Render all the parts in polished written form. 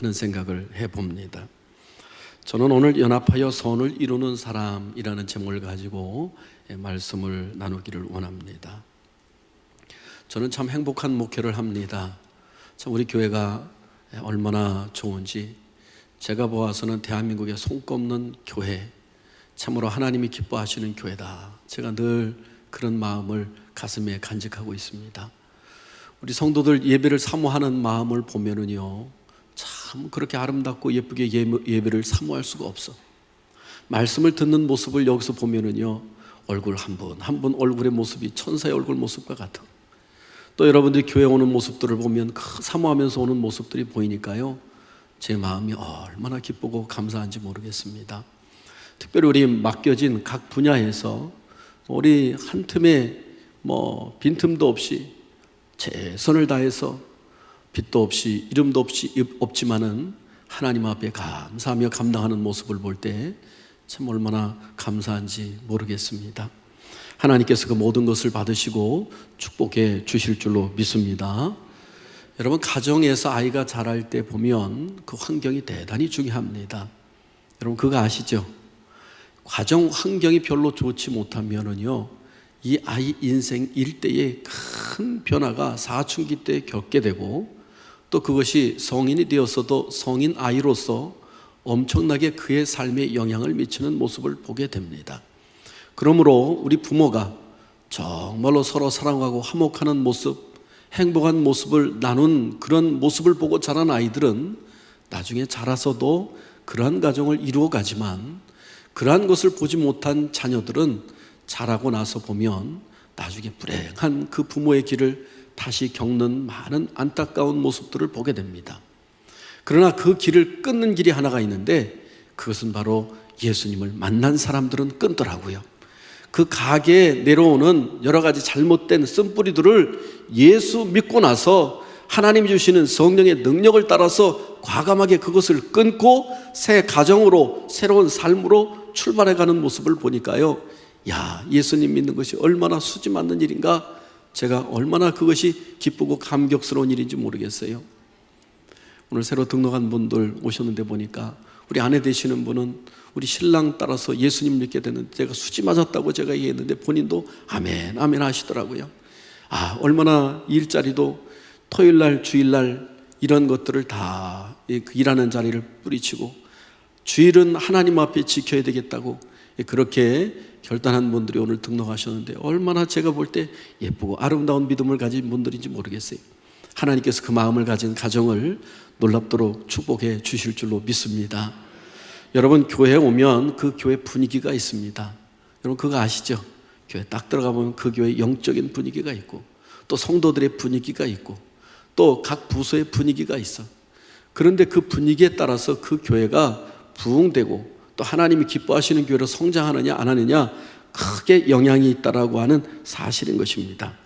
하는 생각을 해봅니다. 저는 오늘 연합하여 선을 이루는 사람이라는 제목을 가지고 말씀을 나누기를 원합니다. 저는 참 행복한 목회를 합니다. 참 우리 교회가 얼마나 좋은지, 제가 보아서는 대한민국의 손꼽는 교회, 참으로 하나님이 기뻐하시는 교회다, 제가 늘 그런 마음을 가슴에 간직하고 있습니다. 우리 성도들 예배를 사모하는 마음을 보면은요, 참 그렇게 아름답고 예쁘게 예배를 사모할 수가 없어. 말씀을 듣는 모습을 여기서 보면은요, 얼굴 한 분 한 분 얼굴의 모습이 천사의 얼굴 모습과 같아. 또 여러분들이 교회 오는 모습들을 보면 사모하면서 오는 모습들이 보이니까요, 제 마음이 얼마나 기쁘고 감사한지 모르겠습니다. 특별히 우리 맡겨진 각 분야에서 우리 한 틈에 빈틈도 없이 최선을 다해서 빛도 없이 이름도 없지만은 하나님 앞에 감사하며 감당하는 모습을 볼 때 참 얼마나 감사한지 모르겠습니다. 하나님께서 그 모든 것을 받으시고 축복해 주실 줄로 믿습니다. 여러분, 가정에서 아이가 자랄 때 보면 그 환경이 대단히 중요합니다. 여러분 그거 아시죠? 가정 환경이 별로 좋지 못하면은요, 이 아이 인생 일대에 큰 변화가 사춘기 때 겪게 되고, 또 그것이 성인이 되었어도 성인 아이로서 엄청나게 그의 삶에 영향을 미치는 모습을 보게 됩니다. 그러므로 우리 부모가 정말로 서로 사랑하고 화목하는 모습, 행복한 모습을 나눈 그런 모습을 보고 자란 아이들은 나중에 자라서도 그러한 가정을 이루어 가지만, 그러한 것을 보지 못한 자녀들은 자라고 나서 보면 나중에 불행한 그 부모의 길을 다시 겪는 많은 안타까운 모습들을 보게 됩니다. 그러나 그 길을 끊는 길이 하나가 있는데, 그것은 바로 예수님을 만난 사람들은 끊더라고요. 그 가게에 내려오는 여러 가지 잘못된 쓴뿌리들을 예수 믿고 나서 하나님이 주시는 성령의 능력을 따라서 과감하게 그것을 끊고 새 가정으로, 새로운 삶으로 출발해가는 모습을 보니까요, 야, 예수님 믿는 것이 얼마나 수지 맞는 일인가, 제가 얼마나 그것이 기쁘고 감격스러운 일인지 모르겠어요. 오늘 새로 등록한 분들 오셨는데 보니까 우리 아내 되시는 분은 우리 신랑 따라서 예수님 믿게 됐는데, 제가 수지 맞았다고 제가 얘기했는데 본인도 아멘 아멘 하시더라고요. 얼마나 일자리도 토요일날 주일날 이런 것들을 다 일하는 자리를 뿌리치고 주일은 하나님 앞에 지켜야 되겠다고 그렇게 결단한 분들이 오늘 등록하셨는데, 얼마나 제가 볼 때 예쁘고 아름다운 믿음을 가진 분들인지 모르겠어요. 하나님께서 그 마음을 가진 가정을 놀랍도록 축복해 주실 줄로 믿습니다. 여러분, 교회에 오면 그 교회 분위기가 있습니다. 여러분 그거 아시죠? 교회 딱 들어가면 그 교회 영적인 분위기가 있고, 또 성도들의 분위기가 있고, 또 각 부서의 분위기가 있어. 그런데 그 분위기에 따라서 그 교회가 부흥되고 또 하나님이 기뻐하시는 교회로 성장하느냐 안 하느냐 크게 영향이 있다라고 하는 사실인 것입니다.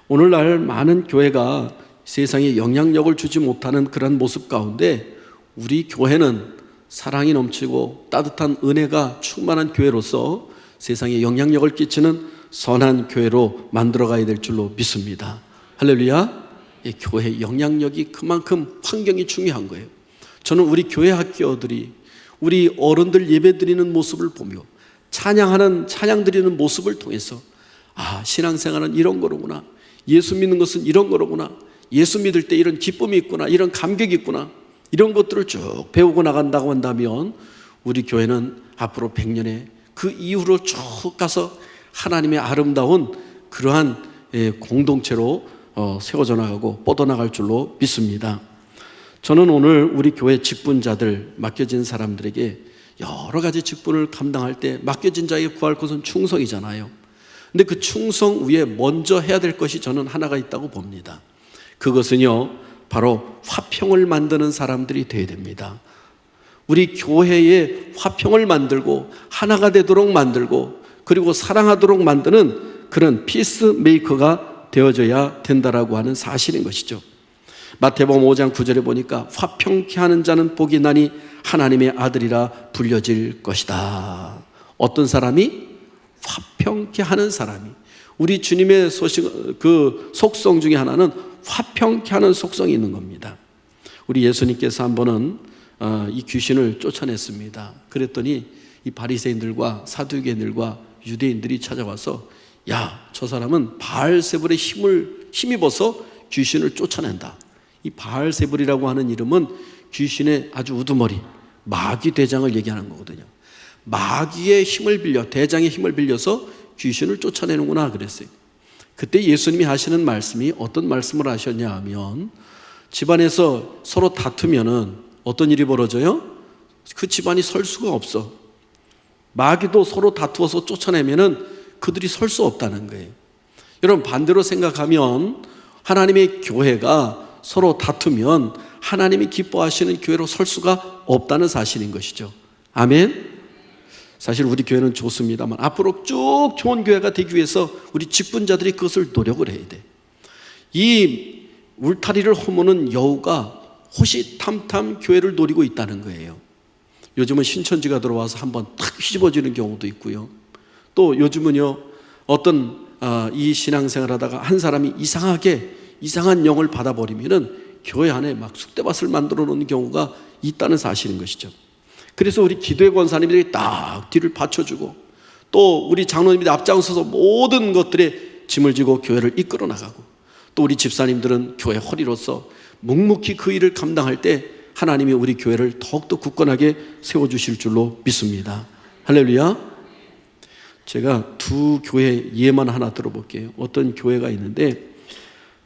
오늘날 많은 교회가 세상에 영향력을 주지 못하는 그런 모습 가운데, 우리 교회는 사랑이 넘치고 따뜻한 은혜가 충만한 교회로서 세상에 영향력을 끼치는 선한 교회로 만들어가야 될 줄로 믿습니다. 할렐루야. 교회의 영향력이 그만큼 환경이 중요한 거예요. 저는 우리 교회 학교들이 우리 어른들 예배 드리는 모습을 보며 찬양 드리는 모습을 통해서 신앙생활은 이런 거로구나, 예수 믿는 것은 이런 거로구나, 예수 믿을 때 이런 기쁨이 있구나, 이런 감격이 있구나, 이런 것들을 쭉 배우고 나간다고 한다면 우리 교회는 앞으로 100년에 그 이후로 쭉 가서 하나님의 아름다운 그러한 공동체로 세워져 나가고 뻗어나갈 줄로 믿습니다. 저는 오늘 우리 교회 직분자들, 맡겨진 사람들에게 여러 가지 직분을 감당할 때 맡겨진 자에게 구할 것은 충성이잖아요. 근데 그 충성 위에 먼저 해야 될 것이 저는 하나가 있다고 봅니다. 그것은요, 바로 화평을 만드는 사람들이 되어야 됩니다. 우리 교회에 화평을 만들고 하나가 되도록 만들고 그리고 사랑하도록 만드는 그런 피스메이커가 되어져야 된다라고 하는 사실인 것이죠. 마태복음 5장 9절에 보니까 화평케 하는 자는 복이 나니 하나님의 아들이라 불려질 것이다. 어떤 사람이? 화평케 하는 사람이. 우리 주님의 속성 중에 하나는 화평케 하는 속성이 있는 겁니다. 우리 예수님께서 한 번은 이 귀신을 쫓아냈습니다. 그랬더니 이 바리새인들과 사두개인들과 유대인들이 찾아와서 야, 저 사람은 바알세불의 힘입어서 귀신을 쫓아낸다. 이 바알세불이라고 하는 이름은 귀신의 아주 우두머리, 마귀 대장을 얘기하는 거거든요. 마귀의 힘을 빌려, 대장의 힘을 빌려서 귀신을 쫓아내는구나 그랬어요. 그때 예수님이 하시는 말씀이 어떤 말씀을 하셨냐 하면, 집안에서 서로 다투면은 어떤 일이 벌어져요? 그 집안이 설 수가 없어. 마귀도 서로 다투어서 쫓아내면은 그들이 설 수 없다는 거예요. 여러분, 반대로 생각하면 하나님의 교회가 서로 다투면 하나님이 기뻐하시는 교회로 설 수가 없다는 사실인 것이죠. 아멘. 사실 우리 교회는 좋습니다만 앞으로 쭉 좋은 교회가 되기 위해서 우리 직분자들이 그것을 노력을 해야 돼. 이 울타리를 허무는 여우가 호시탐탐 교회를 노리고 있다는 거예요. 요즘은 신천지가 들어와서 한번 탁 휘집어지는 경우도 있고요. 또 요즘은요, 어떤 이 신앙생활 하다가 한 사람이 이상한 영을 받아버리면은 교회 안에 막 쑥대밭을 만들어 놓는 경우가 있다는 사실인 것이죠. 그래서 우리 기도의 권사님들이 딱 뒤를 받쳐주고, 또 우리 장로님들이 앞장서서 모든 것들에 짐을 지고 교회를 이끌어 나가고, 또 우리 집사님들은 교회 허리로서 묵묵히 그 일을 감당할 때 하나님이 우리 교회를 더욱더 굳건하게 세워주실 줄로 믿습니다. 할렐루야. 제가 두 교회 예만 하나 들어볼게요. 어떤 교회가 있는데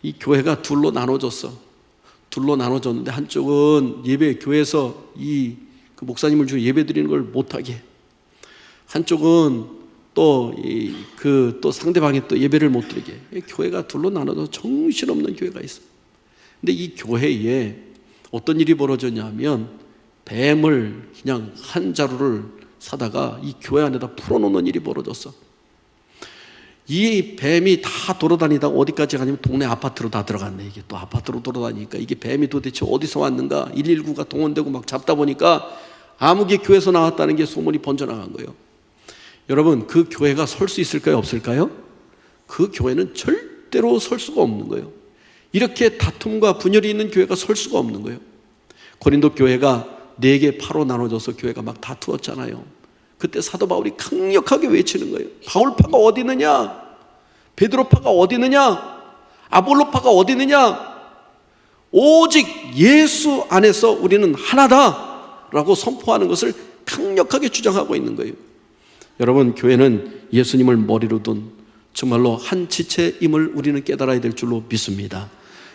이 교회가 둘로 나눠졌는데 한쪽은 교회에서 그 목사님을 주고 예배 드리는 걸 못하게, 한쪽은 또 상대방이 또 예배를 못 드리게, 교회가 둘로 나눠서 정신없는 교회가 있어요. 근데 이 교회에 어떤 일이 벌어졌냐면, 뱀을 그냥 한 자루를 사다가 이 교회 안에다 풀어놓는 일이 벌어졌어. 이 뱀이 다 돌아다니다가 어디까지 가냐면 동네 아파트로 다 들어갔네. 이게 또 아파트로 돌아다니니까 이게 뱀이 도대체 어디서 왔는가, 119가 동원되고 막 잡다 보니까 아무개 교회에서 나왔다는 게 소문이 번져나간 거예요. 여러분, 그 교회가 설 수 있을까요, 없을까요? 그 교회는 절대로 설 수가 없는 거예요. 이렇게 다툼과 분열이 있는 교회가 설 수가 없는 거예요. 고린도 교회가 4개 파로 나눠져서 교회가 막 다투었잖아요. 그때 사도 바울이 강력하게 외치는 거예요. 바울파가 어디 있느냐? 베드로파가 어디 있느냐? 아볼로파가 어디 있느냐? 오직 예수 안에서 우리는 하나다라고 선포하는 것을 강력하게 주장하고 있는 거예요. 여러분, 교회는 예수님을 머리로 둔 정말로 한 지체임을 우리는 깨달아야 될 줄로 믿습니다.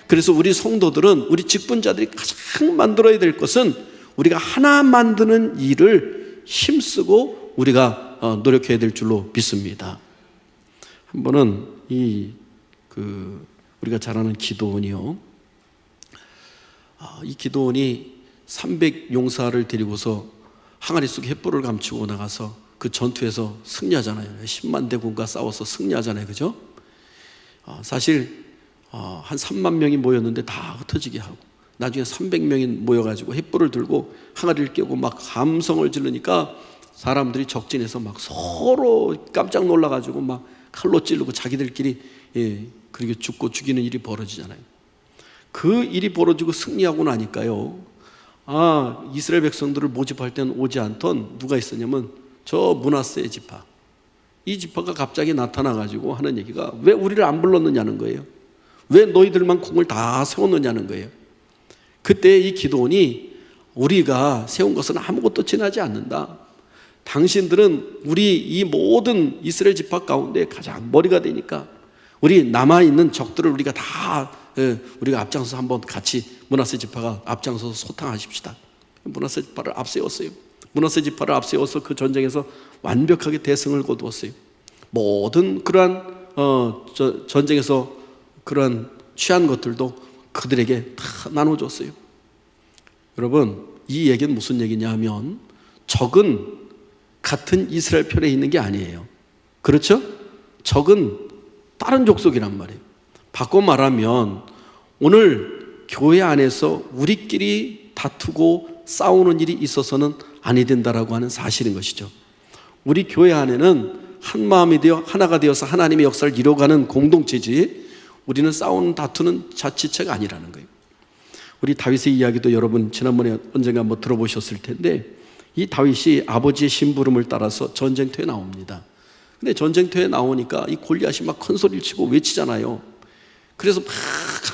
그래서 우리 성도들은, 우리 직분자들이 가장 만들어야 될 것은 우리가 하나 만드는 일을 힘쓰고 우리가 노력해야 될 줄로 믿습니다. 한 번은 우리가 잘 아는 기드온이요, 이 기드온이 300용사를 데리고서 항아리 속에 횃불을 감추고 나가서 그 전투에서 승리하잖아요. 10만 대군과 싸워서 승리하잖아요. 그죠? 사실 한 3만 명이 모였는데 다 흩어지게 하고, 나중에 300명이 모여가지고 횃불을 들고 항아리를 깨고 막 함성을 지르니까 사람들이 적진해서 막 서로 깜짝 놀라가지고 막 칼로 찌르고 자기들끼리 그렇게 죽고 죽이는 일이 벌어지잖아요. 그 일이 벌어지고 승리하고 나니까요, 이스라엘 백성들을 모집할 때는 오지 않던 누가 있었냐면 저 므낫세 지파, 이 지파가 갑자기 나타나가지고 하는 얘기가, 왜 우리를 안 불렀느냐는 거예요. 왜 너희들만 공을 다 세웠느냐는 거예요. 그때 이 기드온이, 우리가 세운 것은 아무것도 지나지 않는다. 당신들은 우리 이 모든 이스라엘 지파 가운데 가장 머리가 되니까 우리 남아있는 적들을 우리가 앞장서서 한번 같이 므낫세 지파가 앞장서서 소탕하십시다. 므낫세 지파를 앞세웠어요. 므낫세 지파를 앞세워서 그 전쟁에서 완벽하게 대승을 거두었어요. 모든 그러한 전쟁에서 그러한 취한 것들도 그들에게 다 나눠줬어요. 여러분, 이 얘기는 무슨 얘기냐 하면, 적은 같은 이스라엘 편에 있는 게 아니에요. 그렇죠? 적은 다른 족속이란 말이에요. 바꿔 말하면 오늘 교회 안에서 우리끼리 다투고 싸우는 일이 있어서는 아니 된다라고 하는 사실인 것이죠. 우리 교회 안에는 한 마음이 되어 하나가 되어서 하나님의 역사를 이뤄가는 공동체지, 우리는 싸우는 다투는 자치체가 아니라는 거예요. 우리 다윗의 이야기도 여러분 지난번에 언젠가 한번 들어보셨을 텐데, 이 다윗이 아버지의 심부름을 따라서 전쟁터에 나옵니다. 근데 전쟁터에 나오니까 이 골리앗이 막 큰 소리를 치고 외치잖아요. 그래서 막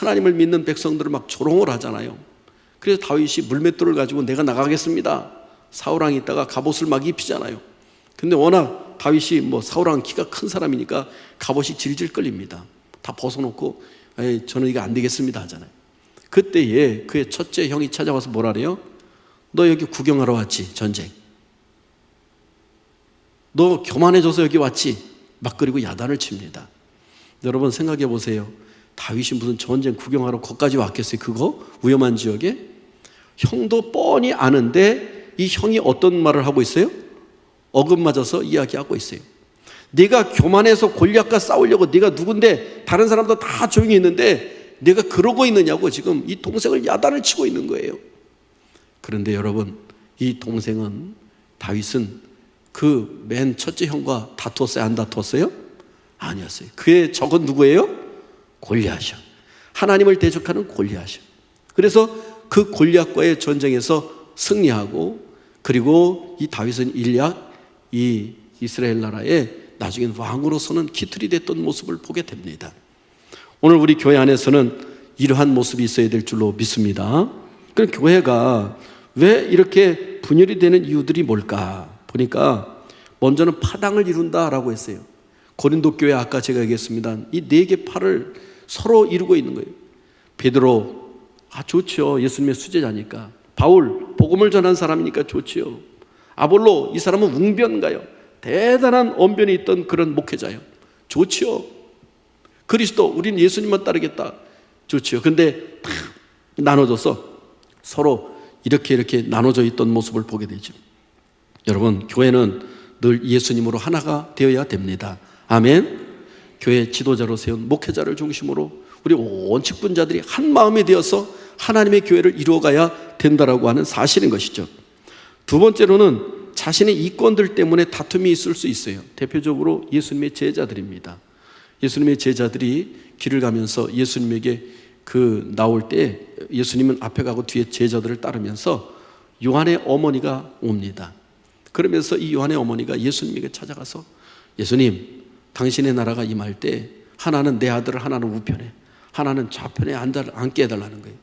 하나님을 믿는 백성들을 막 조롱을 하잖아요. 그래서 다윗이 물맷돌을 가지고 내가 나가겠습니다, 사울왕이 있다가 갑옷을 막 입히잖아요. 근데 워낙 다윗이 사울왕 키가 큰 사람이니까 갑옷이 질질 끌립니다. 다 벗어놓고 저는 이거 안 되겠습니다 하잖아요. 그때에 그의 첫째 형이 찾아와서 뭐라 그래요? 너 여기 구경하러 왔지, 전쟁. 너 교만해져서 여기 왔지. 막 그리고 야단을 칩니다. 여러분 생각해 보세요. 다윗이 무슨 전쟁 구경하러 거기까지 왔겠어요? 그거 위험한 지역에? 형도 뻔히 아는데 이 형이 어떤 말을 하고 있어요? 어긋맞아서 이야기하고 있어요. 네가 교만해서 골리앗과 싸우려고, 네가 누군데 다른 사람도 다 조용히 있는데 네가 그러고 있느냐고 지금 이 동생을 야단을 치고 있는 거예요. 그런데 여러분, 이 동생은, 다윗은 그 맨 첫째 형과 다투었어요? 안 다투었어요? 아니었어요. 그의 적은 누구예요? 골리앗이요. 하나님을 대적하는 골리앗이요. 그래서 그 골리앗과의 전쟁에서 승리하고, 그리고 이 다윗은 일약 이 이스라엘 나라에 나중엔 왕으로서는 기틀이 됐던 모습을 보게 됩니다. 오늘 우리 교회 안에서는 이러한 모습이 있어야 될 줄로 믿습니다. 그럼 교회가 왜 이렇게 분열이 되는 이유들이 뭘까 보니까, 먼저는 파당을 이룬다라고 했어요. 고린도 교회 아까 제가 얘기했습니다. 이 4개 팔을 서로 이루고 있는 거예요. 베드로, 좋죠, 예수님의 수제자니까. 바울, 복음을 전한 사람이니까 좋지요. 아볼로, 이 사람은 웅변가요, 대단한 언변이 있던 그런 목회자요, 좋지요. 그리스도, 우리는 예수님만 따르겠다, 좋지요. 근데 다 나눠져서 서로 이렇게 나눠져 있던 모습을 보게 되죠. 여러분, 교회는 늘 예수님으로 하나가 되어야 됩니다. 아멘. 교회 지도자로 세운 목회자를 중심으로 우리 온 직분자들이 한 마음이 되어서 하나님의 교회를 이루어가야 된다라고 하는 사실인 것이죠. 두 번째로는 자신의 이권들 때문에 다툼이 있을 수 있어요. 대표적으로 예수님의 제자들입니다. 예수님의 제자들이 길을 가면서 예수님에게 나올 때 예수님은 앞에 가고 뒤에 제자들을 따르면서 요한의 어머니가 옵니다. 그러면서 이 요한의 어머니가 예수님에게 찾아가서, 예수님, 당신의 나라가 임할 때 하나는 내 아들을, 하나는 우편에, 하나는 좌편에 앉게 해달라는 거예요.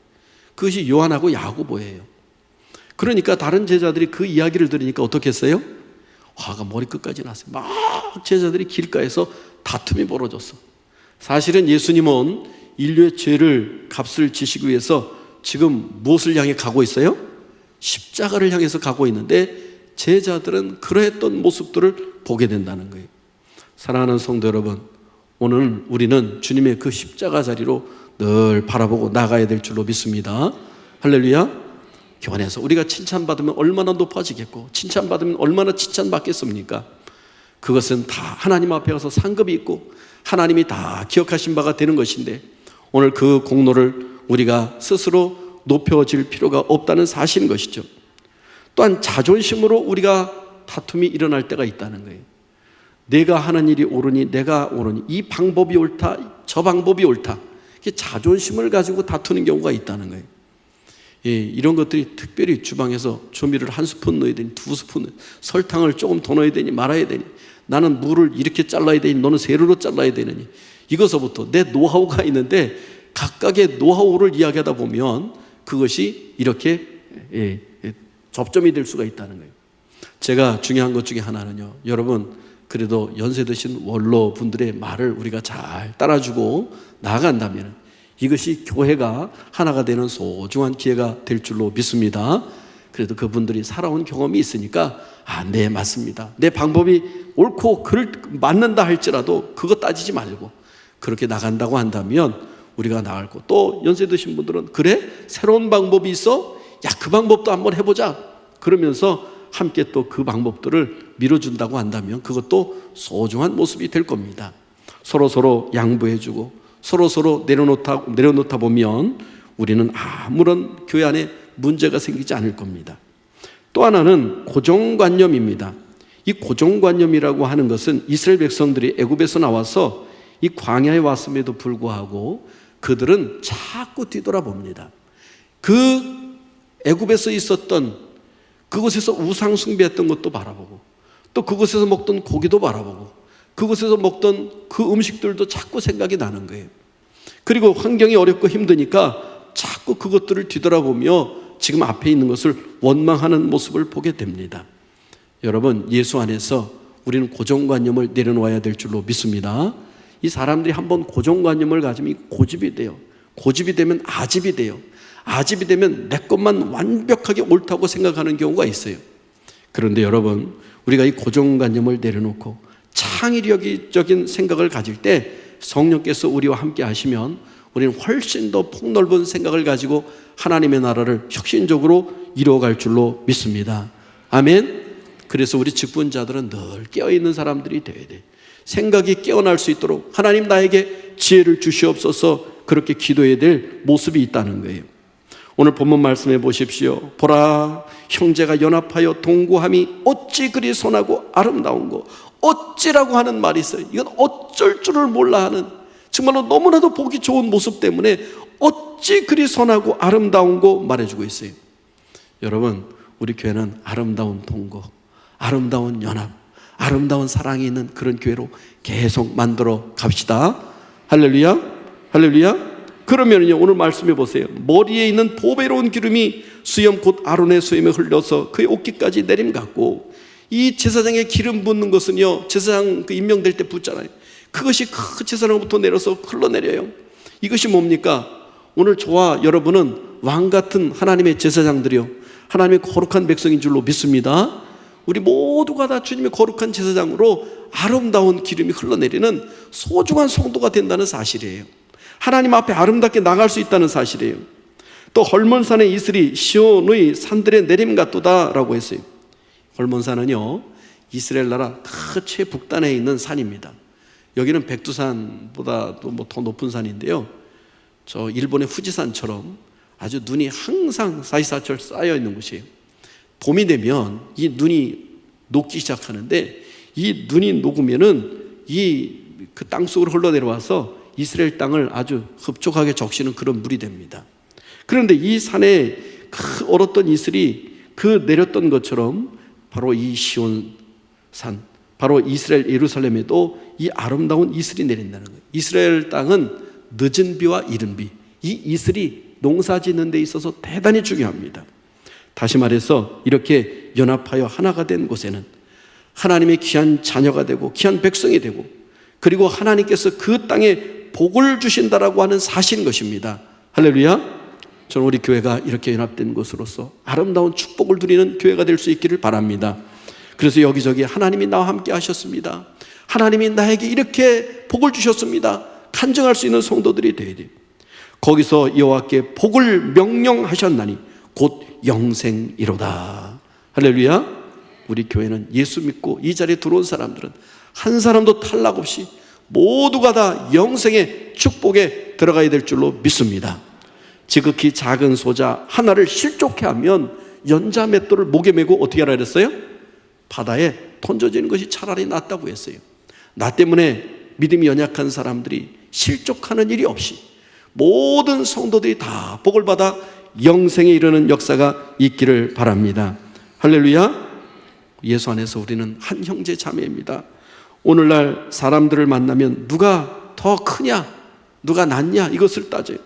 그것이 요한하고 야고보예요. 그러니까 다른 제자들이 그 이야기를 들으니까 어떻게 했어요? 화가 머리끝까지 났어요. 막 제자들이 길가에서 다툼이 벌어졌어. 사실은 예수님은 인류의 죄를 값을 지시기 위해서 지금 무엇을 향해 가고 있어요? 십자가를 향해서 가고 있는데 제자들은 그러했던 모습들을 보게 된다는 거예요. 사랑하는 성도 여러분, 오늘 우리는 주님의 그 십자가 자리로 늘 바라보고 나가야 될 줄로 믿습니다. 할렐루야. 교환해서 우리가 칭찬받으면 얼마나 높아지겠고, 칭찬받으면 얼마나 칭찬받겠습니까? 그것은 다 하나님 앞에 가서 상급이 있고 하나님이 다 기억하신 바가 되는 것인데, 오늘 그 공로를 우리가 스스로 높여질 필요가 없다는 사실인 것이죠. 또한 자존심으로 우리가 다툼이 일어날 때가 있다는 거예요. 내가 하는 일이 옳으니, 내가 옳으니, 이 방법이 옳다, 저 방법이 옳다, 자존심을 가지고 다투는 경우가 있다는 거예요. 이런 것들이 특별히 주방에서 조미를 한 스푼 넣어야 되니, 2스푼, 설탕을 조금 더 넣어야 되니 말아야 되니, 나는 물을 이렇게 잘라야 되니 너는 세로로 잘라야 되느니, 이것서부터 내 노하우가 있는데 각각의 노하우를 이야기하다 보면 그것이 이렇게 접점이 될 수가 있다는 거예요. 제가 중요한 것 중에 하나는요, 여러분 그래도 연세 드신 원로 분들의 말을 우리가 잘 따라주고 나아간다면 이것이 교회가 하나가 되는 소중한 기회가 될 줄로 믿습니다. 그래도 그분들이 살아온 경험이 있으니까 네, 맞습니다, 내 방법이 옳고 맞는다 할지라도 그거 따지지 말고 그렇게 나간다고 한다면 우리가 나갈 거. 또 연세 드신 분들은 그래? 새로운 방법이 있어? 야, 그 방법도 한번 해보자. 그러면서 함께 또 그 방법들을 밀어준다고 한다면 그것도 소중한 모습이 될 겁니다. 서로 양보해주고 서로 내려놓다 보면 우리는 아무런 교회 안에 문제가 생기지 않을 겁니다. 또 하나는 고정관념입니다. 이 고정관념이라고 하는 것은 이스라엘 백성들이 애굽에서 나와서 이 광야에 왔음에도 불구하고 그들은 자꾸 뒤돌아봅니다. 그 애굽에서 있었던 그곳에서 우상 숭배했던 것도 바라보고, 또 그곳에서 먹던 고기도 바라보고, 그곳에서 먹던 그 음식들도 자꾸 생각이 나는 거예요. 그리고 환경이 어렵고 힘드니까 자꾸 그것들을 뒤돌아보며 지금 앞에 있는 것을 원망하는 모습을 보게 됩니다. 여러분, 예수 안에서 우리는 고정관념을 내려놓아야 될 줄로 믿습니다. 이 사람들이 한번 고정관념을 가지면 고집이 돼요. 고집이 되면 아집이 돼요. 아집이 되면 내 것만 완벽하게 옳다고 생각하는 경우가 있어요. 그런데 여러분, 우리가 이 고정관념을 내려놓고 창의력적인 생각을 가질 때 성령께서 우리와 함께 하시면 우리는 훨씬 더 폭넓은 생각을 가지고 하나님의 나라를 혁신적으로 이루어갈 줄로 믿습니다. 아멘. 그래서 우리 직분자들은 늘 깨어있는 사람들이 되어야 돼. 생각이 깨어날 수 있도록 하나님 나에게 지혜를 주시옵소서, 그렇게 기도해야 될 모습이 있다는 거예요. 오늘 본문 말씀해 보십시오. 보라, 형제가 연합하여 동거함이 어찌 그리 선하고 아름다운고. 어찌라고 하는 말이 있어요. 이건 어쩔 줄을 몰라 하는, 정말로 너무나도 보기 좋은 모습 때문에 어찌 그리 선하고 아름다운고 말해주고 있어요. 여러분, 우리 교회는 아름다운 동거, 아름다운 연합, 아름다운 사랑이 있는 그런 교회로 계속 만들어 갑시다. 할렐루야, 할렐루야. 그러면요, 오늘 말씀해 보세요. 머리에 있는 보배로운 기름이 수염 곧 아론의 수염에 흘려서 그의 옷깃까지 내림 같고, 이 제사장에 기름 붓는 것은요, 제사장 그 임명될 때 붓잖아요. 그것이 그 제사장으로부터 내려서 흘러내려요. 이것이 뭡니까? 오늘 저와 여러분은 왕 같은 하나님의 제사장들이요, 하나님의 거룩한 백성인 줄로 믿습니다. 우리 모두가 다 주님의 거룩한 제사장으로 아름다운 기름이 흘러내리는 소중한 성도가 된다는 사실이에요. 하나님 앞에 아름답게 나갈 수 있다는 사실이에요. 또 헐몬산의 이슬이 시온의 산들의 내림 같도다 라고 했어요. 헐몬산은요, 이스라엘 나라 그 최북단에 있는 산입니다. 여기는 백두산보다도 더 높은 산인데요, 저 일본의 후지산처럼 아주 눈이 항상 사시사철 쌓여 있는 곳이에요. 봄이 되면 이 눈이 녹기 시작하는데, 이 눈이 녹으면은 그 땅 속으로 흘러내려와서 이스라엘 땅을 아주 흡족하게 적시는 그런 물이 됩니다. 그런데 이 산에 그 얼었던 이슬이 그 내렸던 것처럼 바로 이 시온산, 바로 이스라엘 예루살렘에도 이 아름다운 이슬이 내린다는 거예요. 이스라엘 땅은 늦은 비와 이른 비, 이 이슬이 농사 짓는 데 있어서 대단히 중요합니다. 다시 말해서 이렇게 연합하여 하나가 된 곳에는 하나님의 귀한 자녀가 되고 귀한 백성이 되고, 그리고 하나님께서 그 땅에 복을 주신다라고 하는 사실인 것입니다. 할렐루야. 저는 우리 교회가 이렇게 연합된 곳으로서 아름다운 축복을 누리는 교회가 될 수 있기를 바랍니다. 그래서 여기저기 하나님이 나와 함께 하셨습니다, 하나님이 나에게 이렇게 복을 주셨습니다, 간증할 수 있는 성도들이 되어야 돼요. 거기서 여호와께 복을 명령하셨나니 곧 영생이로다. 할렐루야. 우리 교회는 예수 믿고 이 자리에 들어온 사람들은 한 사람도 탈락 없이 모두가 다 영생의 축복에 들어가야 될 줄로 믿습니다. 지극히 작은 소자 하나를 실족해 하면 연자 맷돌을 목에 메고 어떻게 하라 그랬어요? 바다에 던져지는 것이 차라리 낫다고 했어요. 나 때문에 믿음이 연약한 사람들이 실족하는 일이 없이 모든 성도들이 다 복을 받아 영생에 이르는 역사가 있기를 바랍니다. 할렐루야. 예수 안에서 우리는 한 형제 자매입니다. 오늘날 사람들을 만나면 누가 더 크냐, 누가 낫냐, 이것을 따져요.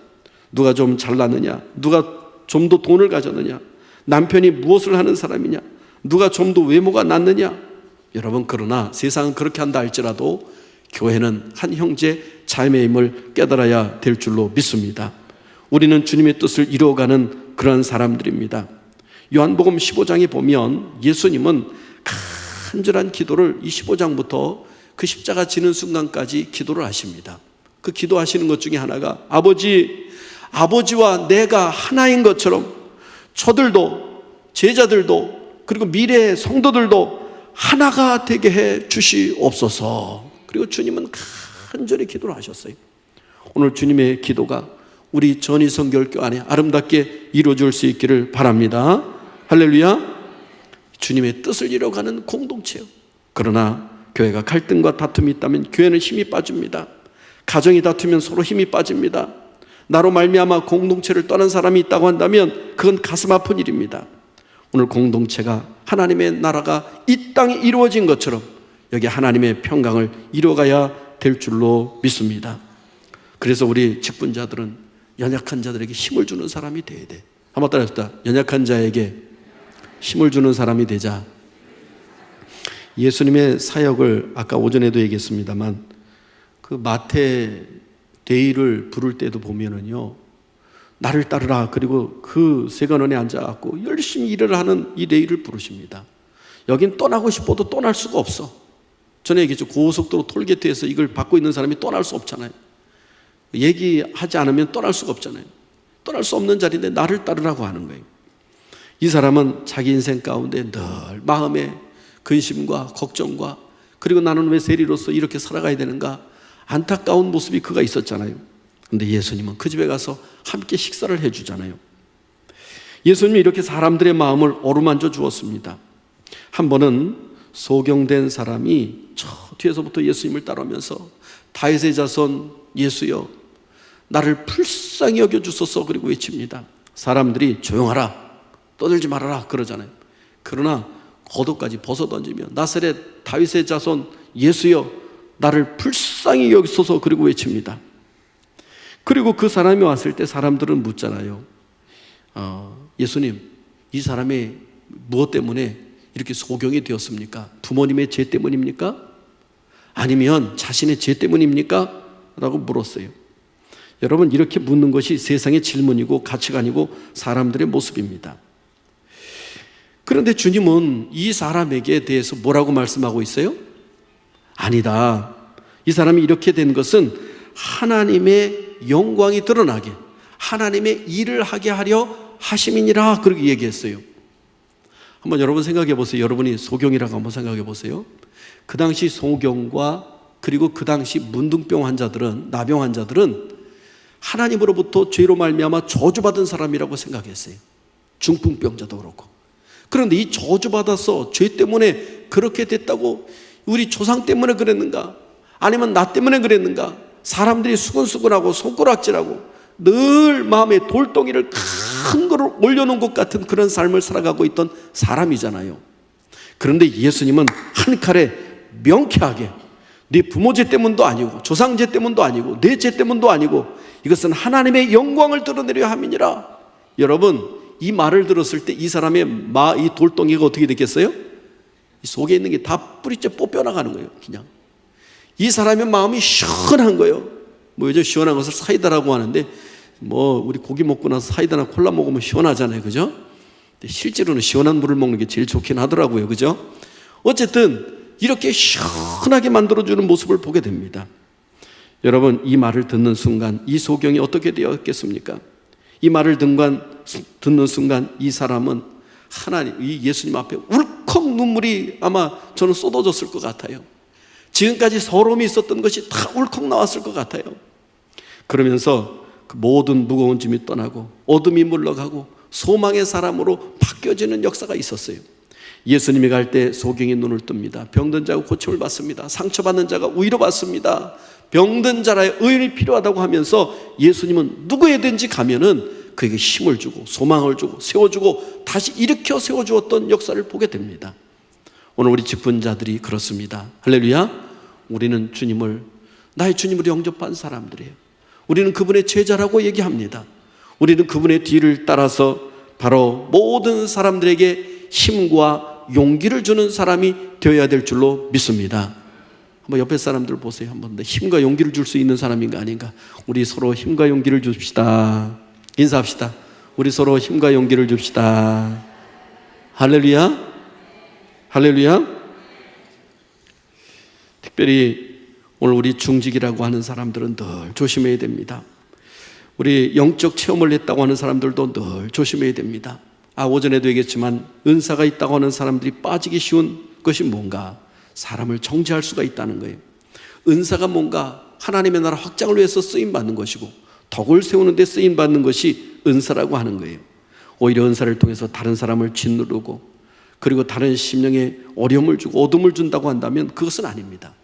누가 좀 잘났느냐, 누가 좀 더 돈을 가졌느냐, 남편이 무엇을 하는 사람이냐, 누가 좀 더 외모가 낫느냐. 여러분, 그러나 세상은 그렇게 한다 할지라도 교회는 한 형제 자매임을 깨달아야 될 줄로 믿습니다. 우리는 주님의 뜻을 이루어가는 그런 사람들입니다. 요한복음 15장에 보면 예수님은 간절한 기도를 이 15장부터 그 십자가 지는 순간까지 기도를 하십니다. 그 기도하시는 것 중에 하나가 아버지와 내가 하나인 것처럼 저들도, 제자들도, 그리고 미래의 성도들도 하나가 되게 해 주시옵소서. 그리고 주님은 간절히 기도를 하셨어요. 오늘 주님의 기도가 우리 전의성결교 안에 아름답게 이루어질 수 있기를 바랍니다. 할렐루야. 주님의 뜻을 이뤄가는 공동체요. 그러나 교회가 갈등과 다툼이 있다면 교회는 힘이 빠집니다. 가정이 다투면 서로 힘이 빠집니다. 나로 말미암아 공동체를 떠난 사람이 있다고 한다면 그건 가슴 아픈 일입니다. 오늘 공동체가 하나님의 나라가 이 땅에 이루어진 것처럼 여기 하나님의 평강을 이루어가야 될 줄로 믿습니다. 그래서 우리 직분자들은 연약한 자들에게 힘을 주는 사람이 돼야 돼. 한번 따라합시다. 연약한 자에게 힘을 주는 사람이 되자. 예수님의 사역을 아까 오전에도 얘기했습니다만 그 마태 대의를 부를 때도 보면은요, 나를 따르라. 그리고 그 세관원에 앉아갖고 열심히 일을 하는 이 레위를 부르십니다. 여긴 떠나고 싶어도 떠날 수가 없어. 전에 얘기했죠. 고속도로 톨게이트에서 이걸 받고 있는 사람이 떠날 수 없잖아요. 얘기하지 않으면 떠날 수가 없잖아요. 떠날 수 없는 자리인데 나를 따르라고 하는 거예요. 이 사람은 자기 인생 가운데 늘 마음에 근심과 걱정과 그리고 나는 왜 세리로서 이렇게 살아가야 되는가 안타까운 모습이 그가 있었잖아요. 그런데 예수님은 그 집에 가서 함께 식사를 해주잖아요. 예수님이 이렇게 사람들의 마음을 어루만져 주었습니다. 한 번은 소경된 사람이 저 뒤에서부터 예수님을 따라오면서 다윗의 자손 예수여 나를 불쌍히 여겨주소서 그리고 외칩니다. 사람들이 조용하라 떠들지 말아라 그러잖아요. 그러나 겉옷까지 벗어던지며 나사렛 다윗의 자손 예수여 나를 불쌍히 여기소서 그리고 외칩니다. 그리고 그 사람이 왔을 때 사람들은 묻잖아요. 예수님, 이 사람이 무엇 때문에 이렇게 소경이 되었습니까? 부모님의 죄 때문입니까? 아니면 자신의 죄 때문입니까? 라고 물었어요. 여러분, 이렇게 묻는 것이 세상의 질문이고 가치관이고 사람들의 모습입니다. 그런데 주님은 이 사람에게 대해서 뭐라고 말씀하고 있어요? 아니다. 이 사람이 이렇게 된 것은 하나님의 영광이 드러나게 하나님의 일을 하게 하려 하심이니라 그렇게 얘기했어요. 한번 여러분 생각해 보세요. 여러분이 소경이라고 한번 생각해 보세요. 그 당시 소경과 그리고 그 당시 문둥병 환자들은 나병 환자들은 하나님으로부터 죄로 말미암아 저주받은 사람이라고 생각했어요. 중풍병자도 그렇고. 그런데 이 저주받아서 죄 때문에 그렇게 됐다고 우리 조상 때문에 그랬는가? 아니면 나 때문에 그랬는가? 사람들이 수근수근하고 손가락질하고 늘 마음에 돌덩이를 큰 거를 올려놓은 것 같은 그런 삶을 살아가고 있던 사람이잖아요. 그런데 예수님은 한 칼에 명쾌하게 네 부모 죄 때문도 아니고 조상 죄 때문도 아니고 내 죄 때문도 아니고 이것은 하나님의 영광을 드러내려 함이니라. 여러분, 이 말을 들었을 때 이 사람의 이 돌덩이가 어떻게 됐겠어요? 이 속에 있는 게 다 뿌리째 뽑혀나가는 거예요. 그냥 이 사람의 마음이 시원한 거예요. 뭐 요즘 시원한 것을 사이다라고 하는데 뭐 우리 고기 먹고 나서 사이다나 콜라 먹으면 시원하잖아요, 그죠? 근데 실제로는 시원한 물을 먹는 게 제일 좋긴 하더라고요, 그죠? 어쨌든 이렇게 시원하게 만들어주는 모습을 보게 됩니다. 여러분, 이 말을 듣는 순간 이 소경이 어떻게 되었겠습니까? 이 말을 듣는 순간 이 사람은 하나님, 이 예수님 앞에 울컥 눈물이 아마 저는 쏟아졌을 것 같아요. 지금까지 서러움이 있었던 것이 다 울컥 나왔을 것 같아요. 그러면서 그 모든 무거운 짐이 떠나고 어둠이 물러가고 소망의 사람으로 바뀌어지는 역사가 있었어요. 예수님이 갈 때 소경이 눈을 뜹니다. 병든 자가 고침을 받습니다. 상처받는 자가 위로받습니다. 병든 자라의 의인이 필요하다고 하면서 예수님은 누구에든지 가면은 그에게 힘을 주고 소망을 주고 세워주고 다시 일으켜 세워주었던 역사를 보게 됩니다. 오늘 우리 직분자들이 그렇습니다. 할렐루야. 우리는 주님을 나의 주님을 영접한 사람들이에요. 우리는 그분의 제자라고 얘기합니다. 우리는 그분의 뒤를 따라서 바로 모든 사람들에게 힘과 용기를 주는 사람이 되어야 될 줄로 믿습니다. 한번 옆에 사람들 보세요. 한번 힘과 용기를 줄 수 있는 사람인가 아닌가. 우리 서로 힘과 용기를 줍시다. 인사합시다. 우리 서로 힘과 용기를 줍시다. 할렐루야. 할렐루야. 특별히 오늘 우리 중직이라고 하는 사람들은 늘 조심해야 됩니다. 우리 영적 체험을 했다고 하는 사람들도 늘 조심해야 됩니다. 오전에도 얘기했지만 은사가 있다고 하는 사람들이 빠지기 쉬운 것이 뭔가? 사람을 정죄할 수가 있다는 거예요. 은사가 뭔가? 하나님의 나라 확장을 위해서 쓰임받는 것이고 덕을 세우는 데 쓰임받는 것이 은사라고 하는 거예요. 오히려 은사를 통해서 다른 사람을 짓누르고 그리고 다른 심령에 어려움을 주고 어둠을 준다고 한다면 그것은 아닙니다.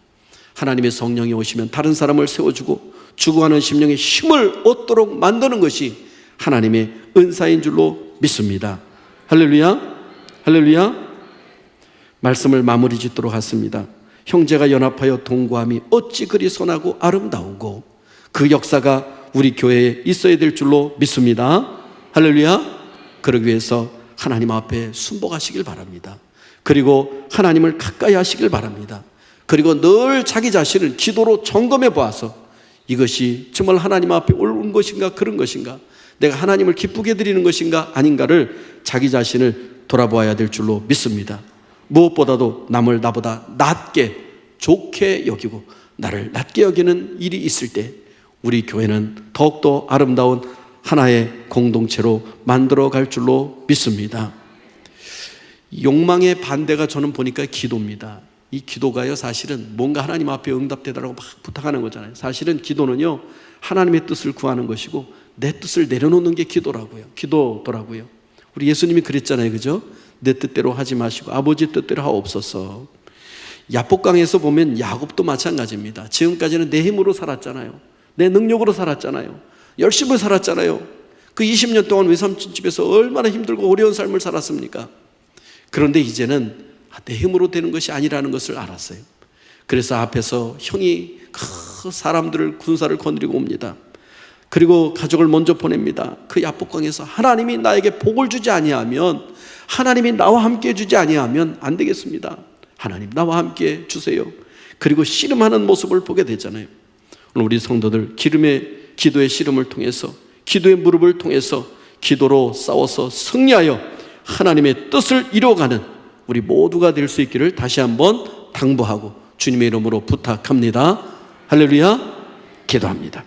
하나님의 성령이 오시면 다른 사람을 세워주고 죽어가는 심령의 힘을 얻도록 만드는 것이 하나님의 은사인 줄로 믿습니다. 할렐루야, 할렐루야. 말씀을 마무리 짓도록 하겠습니다. 형제가 연합하여 동거함이 어찌 그리 선하고 아름다우고 그 역사가 우리 교회에 있어야 될 줄로 믿습니다. 할렐루야. 그러기 위해서 하나님 앞에 순복하시길 바랍니다. 그리고 하나님을 가까이 하시길 바랍니다. 그리고 늘 자기 자신을 기도로 점검해 보아서 이것이 정말 하나님 앞에 옳은 것인가 그런 것인가, 내가 하나님을 기쁘게 드리는 것인가 아닌가를 자기 자신을 돌아보아야 될 줄로 믿습니다. 무엇보다도 남을 나보다 낮게 좋게 여기고 나를 낮게 여기는 일이 있을 때 우리 교회는 더욱더 아름다운 하나의 공동체로 만들어갈 줄로 믿습니다. 욕망의 반대가 저는 보니까 기도입니다. 이 기도가요, 사실은 뭔가 하나님 앞에 응답되달라고 막 부탁하는 거잖아요. 사실은 기도는요, 하나님의 뜻을 구하는 것이고 내 뜻을 내려놓는 게 기도더라고요. 우리 예수님이 그랬잖아요, 그죠? 내 뜻대로 하지 마시고 아버지 뜻대로 하옵소서. 야복강에서 보면 야곱도 마찬가지입니다. 지금까지는 내 힘으로 살았잖아요. 내 능력으로 살았잖아요. 열심히 살았잖아요. 그 20년 동안 외삼촌 집에서 얼마나 힘들고 어려운 삶을 살았습니까? 그런데 이제는 내 힘으로 되는 것이 아니라는 것을 알았어요. 그래서 앞에서 형이 그 사람들을, 군사를 건드리고 옵니다. 그리고 가족을 먼저 보냅니다. 그 야복강에서 하나님이 나에게 복을 주지 아니하면, 하나님이 나와 함께 해주지 아니하면 안 되겠습니다. 하나님 나와 함께 주세요. 그리고 씨름하는 모습을 보게 되잖아요. 오늘 우리 성도들 기도의 씨름을 통해서, 기도의 무릎을 통해서 기도로 싸워서 승리하여 하나님의 뜻을 이루어가는 우리 모두가 될 수 있기를 다시 한번 당부하고 주님의 이름으로 부탁합니다. 할렐루야. 기도합니다.